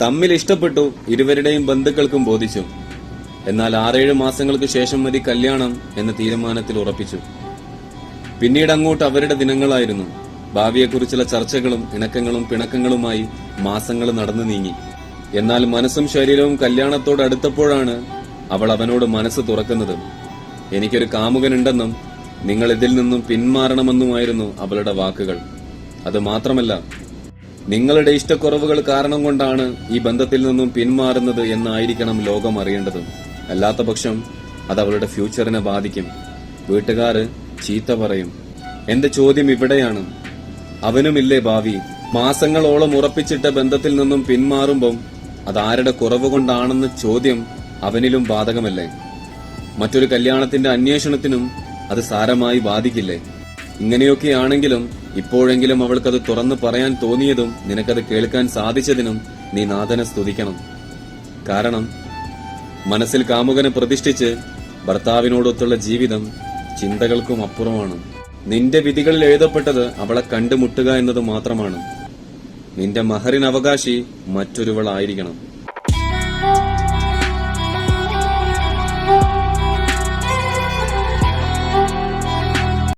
തമ്മിൽ ഇഷ്ടപ്പെട്ടു, ഇരുവരുടെയും ബന്ധുക്കൾക്കും ബോധിച്ചു. എന്നാൽ 6-7 മാസങ്ങൾക്ക് ശേഷം മതി കല്യാണം എന്ന തീരുമാനത്തിൽ ഉറപ്പിച്ചു. പിന്നീട് അങ്ങോട്ട് അവരുടെ ദിനങ്ങളായിരുന്നു. ഭാവിയെക്കുറിച്ചുള്ള ചർച്ചകളും ഇണക്കങ്ങളും പിണക്കങ്ങളുമായി മാസങ്ങൾ നടന്നു നീങ്ങി. എന്നാൽ മനസ്സും ശരീരവും കല്യാണത്തോടടുത്തപ്പോഴാണ് അവൾ അവനോട് മനസ്സ് തുറക്കുന്നത്. എനിക്കൊരു കാമുകനുണ്ടെന്നും നിങ്ങൾ ഇതിൽ നിന്നും പിന്മാറണമെന്നുമായിരുന്നു അവളുടെ വാക്കുകൾ. അത് മാത്രമല്ല, നിങ്ങളുടെ ഇഷ്ടക്കുറവുകൾ കാരണം കൊണ്ടാണ് ഈ ബന്ധത്തിൽ നിന്നും പിന്മാറുന്നത് എന്നായിരിക്കണം ലോകം അറിയേണ്ടത്. അല്ലാത്ത പക്ഷം അത് അവളുടെ ഫ്യൂച്ചറിനെ ബാധിക്കും. വീട്ടുകാര് ചീത്ത പറയും. എന്റെ ചോദ്യം ഇവിടെയാണ്, അവനുമില്ലേ ഭാവി? മാസങ്ങളോളം ഉറപ്പിച്ചിട്ട ബന്ധത്തിൽ നിന്നും പിന്മാറുമ്പം അതാരുടെ കുറവ് കൊണ്ടാണെന്ന ചോദ്യം അവനിലും ബാധകമല്ലേ? മറ്റൊരു കല്യാണത്തിന്റെ അന്വേഷണത്തിനും അത് സാരമായി ബാധിക്കില്ലേ? ഇങ്ങനെയൊക്കെയാണെങ്കിലും ഇപ്പോഴെങ്കിലും അവൾക്കത് തുറന്നു പറയാൻ തോന്നിയതും നിനക്കത് കേൾക്കാൻ സാധിച്ചതിനും നീ നാഥനെ സ്തുതിക്കണം. കാരണം മനസ്സിൽ കാമുകനെ പ്രതിഷ്ഠിച്ച് ഭർത്താവിനോടൊത്തുള്ള ജീവിതം ചിന്തകൾക്കും അപ്പുറമാണ്. നിന്റെ വിധികളിൽ എഴുതപ്പെട്ടത് അവളെ കണ്ടുമുട്ടുക എന്നത് മാത്രമാണ്. നിന്റെ മഹറിന് അവകാശി മറ്റൊരുവളായിരിക്കണം.